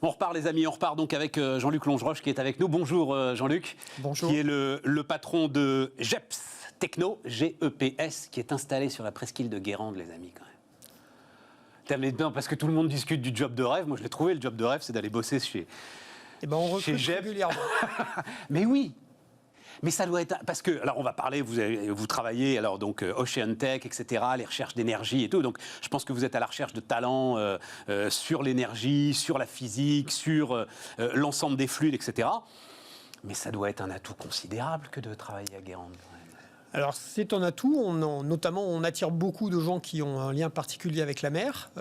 On repart les amis, on repart donc avec Jean-Luc Longeroche qui est avec nous. Bonjour Jean-Luc. Bonjour. Qui est le patron de GEPS Techno, G-E-P-S, qui est installé sur la presqu'île de Guérande, les amis, quand même. Non, parce que tout le monde discute du job de rêve. Moi, je l'ai trouvé, le job de rêve, c'est d'aller bosser chez on recrute régulièrement. Mais oui. Mais ça doit être... Parce que, alors on va parler, vous travaillez, alors donc Ocean Tech, etc., les recherches d'énergie et tout, donc je pense que vous êtes à la recherche de talents sur l'énergie, sur la physique, sur l'ensemble des fluides, etc. Mais ça doit être un atout considérable que de travailler à Guérande. Alors c'est un atout, notamment on attire beaucoup de gens qui ont un lien particulier avec la mer.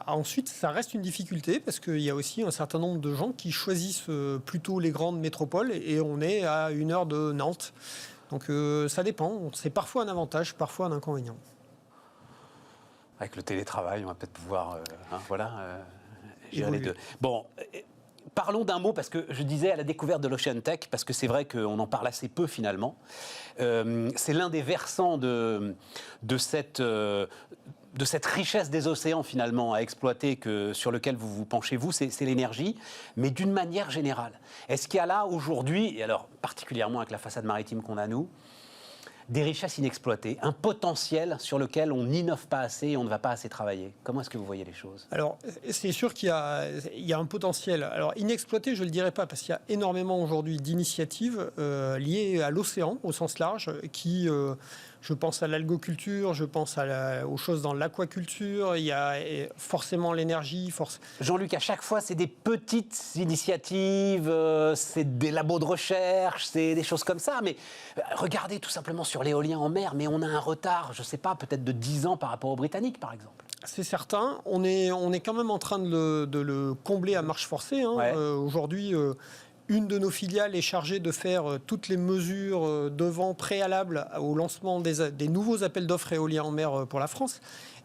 Ensuite ça reste une difficulté parce qu'il y a aussi un certain nombre de gens qui choisissent plutôt les grandes métropoles et on est à 1 heure de Nantes. Donc ça dépend, c'est parfois un avantage, parfois un inconvénient. Avec le télétravail, on va peut-être pouvoir gérer les deux. Bon, parlons d'un mot, parce que je disais à la découverte de l'Ocean Tech, parce que c'est vrai qu'on en parle assez peu finalement. C'est l'un des versants de cette richesse des océans finalement à exploiter sur lequel vous vous penchez vous, c'est l'énergie, mais d'une manière générale. Est-ce qu'il y a là aujourd'hui, et alors particulièrement avec la façade maritime qu'on a nous, des richesses inexploitées, un potentiel sur lequel on n'innove pas assez et on ne va pas assez travailler? Comment est-ce que vous voyez les choses? Alors, c'est sûr qu'il y a un potentiel. Alors, inexploité, je ne le dirais pas, parce qu'il y a énormément aujourd'hui d'initiatives liées à l'océan, au sens large, qui... je pense à l'algoculture, je pense aux choses dans l'aquaculture, il y a forcément l'énergie. Jean-Luc, à chaque fois, c'est des petites initiatives, c'est des labos de recherche, c'est des choses comme ça. Mais regardez tout simplement sur l'éolien en mer, mais on a un retard, je ne sais pas, peut-être de 10 ans par rapport aux Britanniques, par exemple. C'est certain. On est quand même en train de le combler à marche forcée. Hein. Ouais. Aujourd'hui... une de nos filiales est chargée de faire toutes les mesures de vent préalables au lancement des nouveaux appels d'offres éoliens en mer pour la France.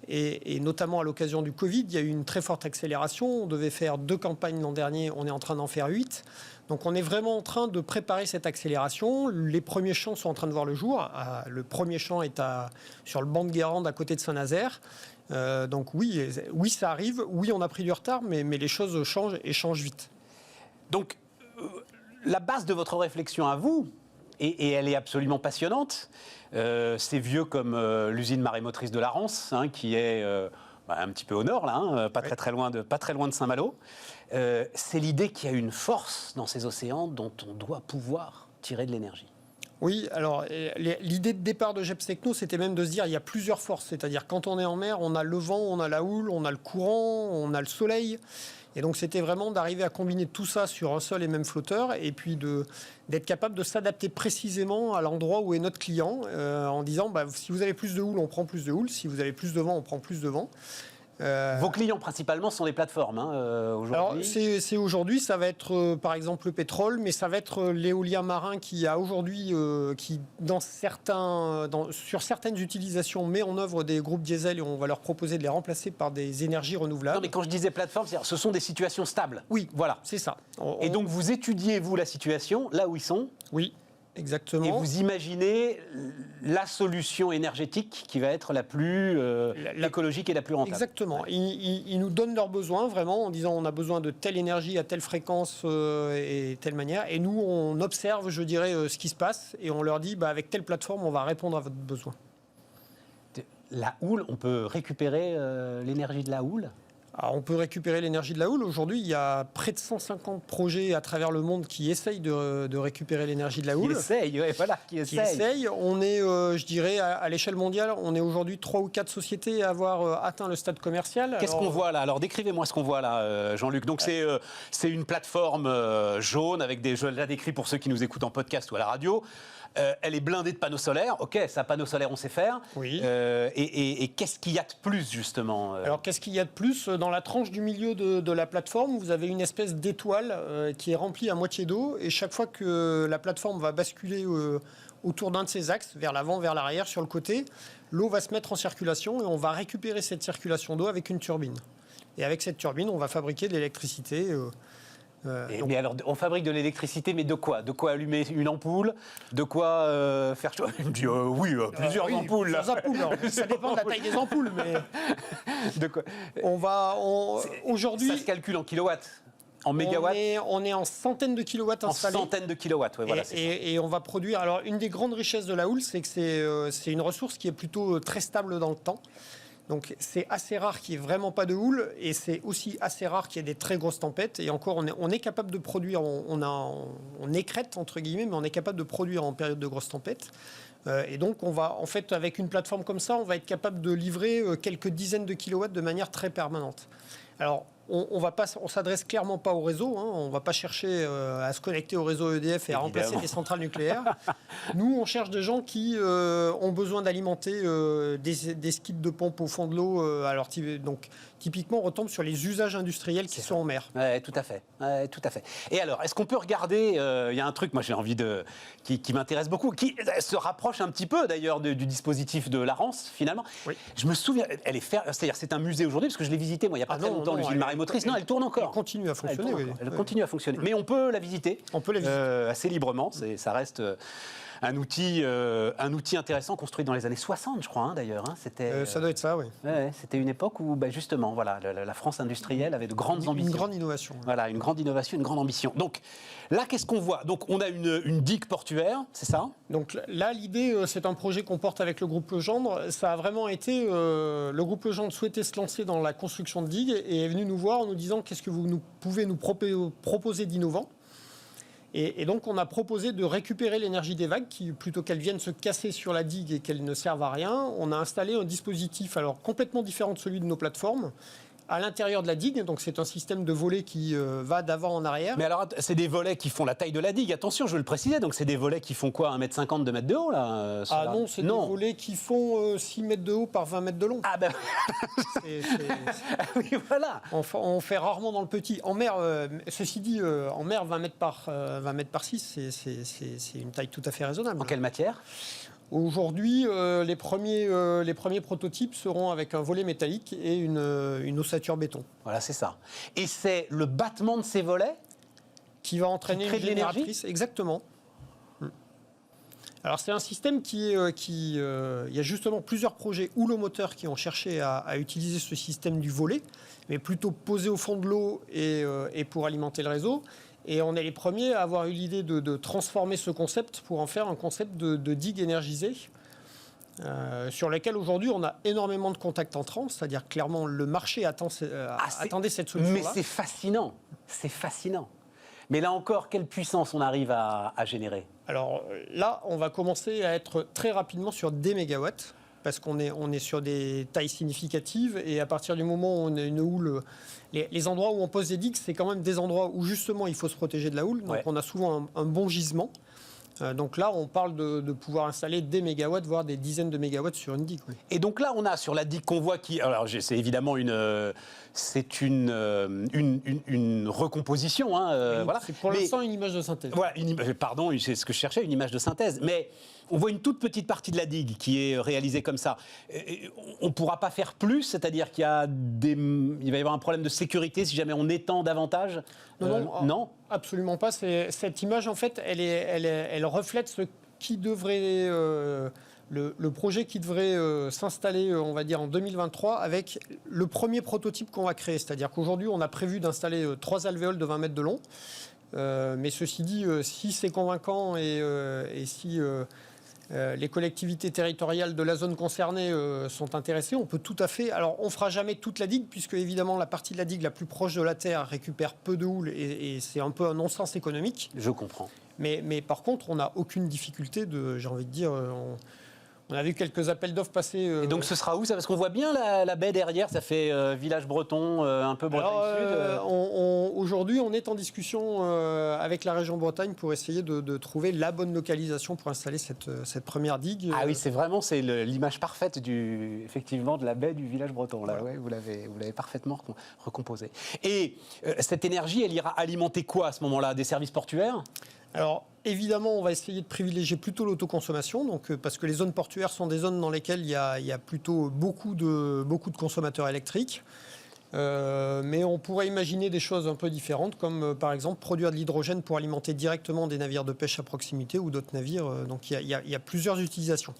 Et notamment à l'occasion du Covid, il y a eu une très forte accélération. On devait faire 2 campagnes l'an dernier, on est en train d'en faire 8. Donc on est vraiment en train de préparer cette accélération. Les premiers champs sont en train de voir le jour. Le premier champ est sur le banc de Guérande à côté de Saint-Nazaire. Donc oui, ça arrive. Oui, on a pris du retard, mais les choses changent et changent vite. Donc, la base de votre réflexion à vous, et elle est absolument passionnante, c'est vieux comme l'usine marémotrice de la Rance, hein, qui est un petit peu au nord, là, hein, pas très loin de Saint-Malo. C'est l'idée qu'il y a une force dans ces océans dont on doit pouvoir tirer de l'énergie. Oui, alors l'idée de départ de GEPS Techno, c'était même de se dire il y a plusieurs forces. C'est-à-dire quand on est en mer, on a le vent, on a la houle, on a le courant, on a le soleil. Et donc c'était vraiment d'arriver à combiner tout ça sur un seul et même flotteur et puis d'être capable de s'adapter précisément à l'endroit où est notre client en disant si vous avez plus de houle, on prend plus de houle. Si vous avez plus de vent, on prend plus de vent. Vos clients principalement sont les plateformes aujourd'hui. Alors c'est aujourd'hui, ça va être par exemple le pétrole, mais ça va être l'éolien marin qui a aujourd'hui, qui sur certaines utilisations met en œuvre des groupes diesel et on va leur proposer de les remplacer par des énergies renouvelables. Non mais quand je disais plateforme, c'est-à-dire ce sont des situations stables. Oui, voilà, c'est ça. Et donc vous étudiez vous la situation là où ils sont. Oui. Exactement. Et vous imaginez la solution énergétique qui va être la plus écologique et la plus rentable. Exactement. Ils nous donnent leurs besoins vraiment en disant on a besoin de telle énergie à telle fréquence et telle manière. Et nous, on observe, je dirais, ce qui se passe et on leur dit avec telle plateforme, on va répondre à votre besoin. La houle, on peut récupérer l'énergie de la houle ? Alors, on peut récupérer l'énergie de la houle. Aujourd'hui, il y a près de 150 projets à travers le monde qui essayent de récupérer l'énergie de la houle. Qui essayent. On est, je dirais, à l'échelle mondiale, on est aujourd'hui 3 ou 4 sociétés à avoir atteint le stade commercial. Qu'est-ce qu'on voit là? Alors, décrivez-moi ce qu'on voit là, Jean-Luc. Donc, c'est une plateforme jaune avec je la décris pour ceux qui nous écoutent en podcast ou à la radio. Elle est blindée de panneaux solaires. Ok, ça, panneaux solaires, on sait faire. Oui. Et qu'est-ce qu'il y a de plus, justement Alors, qu'est-ce qu'il y a de plus? Dans la tranche du milieu de la plateforme, vous avez une espèce d'étoile qui est remplie à moitié d'eau. Et chaque fois que la plateforme va basculer autour d'un de ses axes, vers l'avant, vers l'arrière, sur le côté, l'eau va se mettre en circulation et on va récupérer cette circulation d'eau avec une turbine. Et avec cette turbine, on va fabriquer de l'électricité. Mais alors, on fabrique de l'électricité, mais de quoi? De quoi allumer une ampoule? De quoi faire chaud? Il me dit plusieurs ampoules. Plusieurs ampoules. Alors, ça dépend de la taille des ampoules, mais de quoi? aujourd'hui. Ça se calcule en kilowatts. En mégawatts? On est en centaines de kilowatts installés. En centaines de kilowatts, ouais, voilà. Et on va produire... Alors, une des grandes richesses de la houle, c'est que c'est une ressource qui est plutôt très stable dans le temps. Donc, c'est assez rare qu'il n'y ait vraiment pas de houle, et c'est aussi assez rare qu'il y ait des très grosses tempêtes. Et encore, on est capable de produire, on écrète, entre guillemets, mais on est capable de produire en période de grosses tempêtes. Et donc, on va, en fait, avec une plateforme comme ça, on va être capable de livrer quelques dizaines de kilowatts de manière très permanente. Alors, on s'adresse clairement pas au réseau. Hein, on ne va pas chercher à se connecter au réseau EDF et à remplacer les centrales nucléaires. Nous, on cherche des gens qui ont besoin d'alimenter des skis de pompe au fond de l'eau. Alors, donc, typiquement, on retombe sur les usages industriels qui sont en mer. Ouais, tout à fait. Ouais, tout à fait. Et alors, est-ce qu'on peut regarder, il y a un truc, moi j'ai envie qui m'intéresse beaucoup, qui se rapproche un petit peu d'ailleurs du dispositif de la Rance, finalement. Oui. Je me souviens, c'est-à-dire c'est un musée aujourd'hui, parce que je l'ai visité, moi, il n'y a pas très longtemps, l'usine marémotrice. Non, elle tourne encore. Elle continue à fonctionner. Elle continue à fonctionner. Mais on peut la visiter. On peut la visiter. Assez librement. Ça reste un outil intéressant construit dans les années 60, je crois, hein, d'ailleurs. Hein. Ça doit être ça, oui. Ouais, c'était une époque où, justement, voilà, la France industrielle avait de grandes ambitions. Une grande innovation. Voilà, une grande innovation, une grande ambition. Donc là, qu'est-ce qu'on voit? Donc on a une digue portuaire, c'est ça? Donc là, l'idée, c'est un projet qu'on porte avec le groupe Legendre. Ça a vraiment été... le groupe Legendre souhaitait se lancer dans la construction de digues et est venu nous voir en nous disant qu'est-ce que vous pouvez nous proposer d'innovant. Et donc, on a proposé de récupérer l'énergie des vagues, plutôt qu'elles viennent se casser sur la digue et qu'elles ne servent à rien. On a installé un dispositif complètement différent de celui de nos plateformes, à l'intérieur de la digue. Donc, c'est un système de volets qui va d'avant en arrière. Mais alors, c'est des volets qui font la taille de la digue. Attention, je veux le préciser. Donc, c'est des volets qui font quoi, 1,50 m, 2 mètres de haut, là non, c'est des volets qui font 6 mètres de haut par 20 mètres de long. Ah ben... oui, voilà. On fait rarement dans le petit. En mer, ceci dit, en mer, 20 mètres par 6, c'est une taille tout à fait raisonnable. En quelle matière ? Aujourd'hui, les premiers prototypes seront avec un volet métallique et une ossature béton. Voilà, c'est ça. Et c'est le battement de ces volets qui va entraîner une génératrice. Exactement. Alors, c'est un système il y a justement plusieurs projets houlomoteurs qui ont cherché à utiliser ce système du volet, mais plutôt posé au fond de l'eau et pour alimenter le réseau. Et on est les premiers à avoir eu l'idée de transformer ce concept pour en faire un concept de digue énergisée, sur lequel aujourd'hui on a énormément de contacts entrants, c'est-à-dire clairement le marché attendait cette solution-là. Mais c'est fascinant, Mais là encore, quelle puissance on arrive à générer? Alors là, on va commencer à être très rapidement sur des mégawatts, parce qu'on est sur des tailles significatives, et à partir du moment où on a une houle... Les endroits où on pose des digues, c'est quand même des endroits où justement il faut se protéger de la houle. Donc on a souvent un bon gisement. Donc là, on parle de pouvoir installer des mégawatts, voire des dizaines de mégawatts sur une digue. Oui. Et donc là, on a sur la digue qu'on voit qui... Alors c'est évidemment une recomposition. Hein, voilà. C'est pour l'instant une image de synthèse. Voilà, pardon, c'est ce que je cherchais, une image de synthèse. Mais on voit une toute petite partie de la digue qui est réalisée comme ça. On ne pourra pas faire plus, c'est-à-dire qu'il va y avoir un problème de sécurité si jamais on étend davantage. Non, absolument pas. Cette image, en fait, elle reflète ce qui devrait... Le projet qui devrait s'installer, on va dire, en 2023, avec le premier prototype qu'on va créer. C'est-à-dire qu'aujourd'hui, on a prévu d'installer 3 alvéoles de 20 mètres de long. Mais ceci dit, si c'est convaincant et si les collectivités territoriales de la zone concernée sont intéressées, on peut tout à fait... Alors, on ne fera jamais toute la digue, puisque évidemment, la partie de la digue la plus proche de la terre récupère peu de houle et c'est un peu un non-sens économique. Je comprends. Mais par contre, on n'a aucune difficulté j'ai envie de dire... On a vu quelques appels d'offres passer. Et donc ce sera où ça? Parce qu'on voit bien la baie derrière, ça fait village breton, un peu Bretagne Sud. Aujourd'hui, on est en discussion avec la région Bretagne pour essayer de trouver la bonne localisation pour installer cette première digue. Ah oui, c'est l'image parfaite effectivement de la baie du village breton. Là, ouais, vous l'avez parfaitement recomposé. Et cette énergie, elle ira alimenter quoi à ce moment-là? Des services portuaires? Alors, évidemment, on va essayer de privilégier plutôt l'autoconsommation, parce que les zones portuaires sont des zones dans lesquelles il y a plutôt beaucoup de consommateurs électriques. Mais on pourrait imaginer des choses un peu différentes, comme par exemple produire de l'hydrogène pour alimenter directement des navires de pêche à proximité ou d'autres navires. Donc il y a plusieurs utilisations.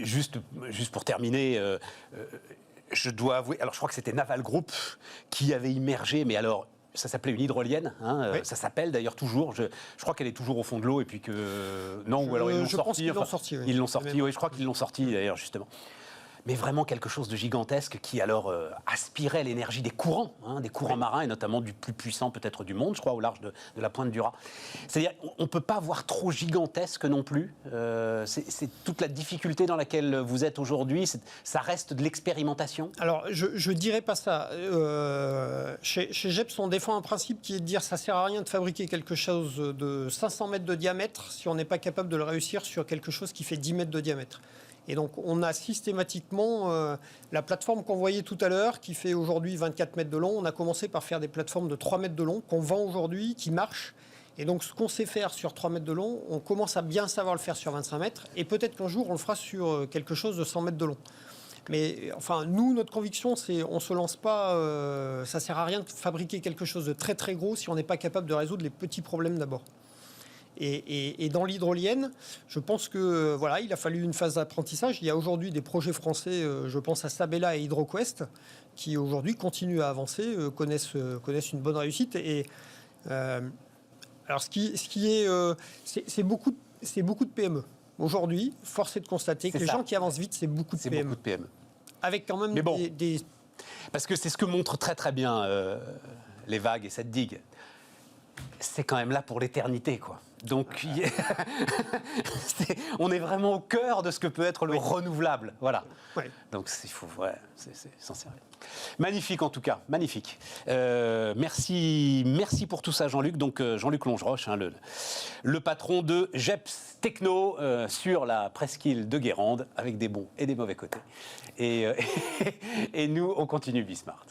Juste pour terminer... je dois avouer, alors je crois que c'était Naval Group qui avait immergé, mais alors ça s'appelait une hydrolienne, hein, Oui. ça s'appelle d'ailleurs toujours, je crois qu'elle est toujours au fond de l'eau et puis que... Non, ou alors ils l'ont Je sorti. pense qu'ils l'ont sorti, oui. Ils l'ont sorti, oui, je crois qu'ils l'ont sorti d'ailleurs justement. Mais vraiment quelque chose de gigantesque qui alors aspirait l'énergie des courants marins et notamment du plus puissant peut-être du monde, je crois, au large de la pointe du Raz. C'est-à-dire on ne peut pas voir trop gigantesque non plus. C'est toute la difficulté dans laquelle vous êtes aujourd'hui. Ça reste de l'expérimentation. Alors, je dirais pas ça. Chez GEPS, on défend un principe qui est de dire ça sert à rien de fabriquer quelque chose de 500 mètres de diamètre si on n'est pas capable de le réussir sur quelque chose qui fait 10 mètres de diamètre. Et donc, on a systématiquement la plateforme qu'on voyait tout à l'heure, qui fait aujourd'hui 24 mètres de long. On a commencé par faire des plateformes de 3 mètres de long qu'on vend aujourd'hui, qui marchent. Et donc, ce qu'on sait faire sur 3 mètres de long, on commence à bien savoir le faire sur 25 mètres. Et peut-être qu'un jour, on le fera sur quelque chose de 100 mètres de long. Mais enfin, nous, notre conviction, c'est on ne se lance pas. Ça ne sert à rien de fabriquer quelque chose de très très gros si on n'est pas capable de résoudre les petits problèmes d'abord. Et dans l'hydrolienne, je pense que voilà, il a fallu une phase d'apprentissage. Il y a aujourd'hui des projets français, je pense à Sabella et HydroQuest, qui aujourd'hui continuent à avancer, connaissent une bonne réussite. Et alors, c'est beaucoup de PME. Aujourd'hui, force est de constater que les gens qui avancent vite, c'est beaucoup de PME. C'est beaucoup de PME. Avec quand même des... Parce que c'est ce que montrent très très bien les vagues et cette digue. C'est quand même là pour l'éternité, quoi. Donc, on est vraiment au cœur de ce que peut être le renouvelable. Voilà. Oui. Donc, il faut, c'est sincère. Magnifique, en tout cas, magnifique. Merci pour tout ça, Jean-Luc. Donc, Jean-Luc Longeroche, hein, le patron de GEPS Techno sur la presqu'île de Guérande, avec des bons et des mauvais côtés. Et nous, on continue Bismart.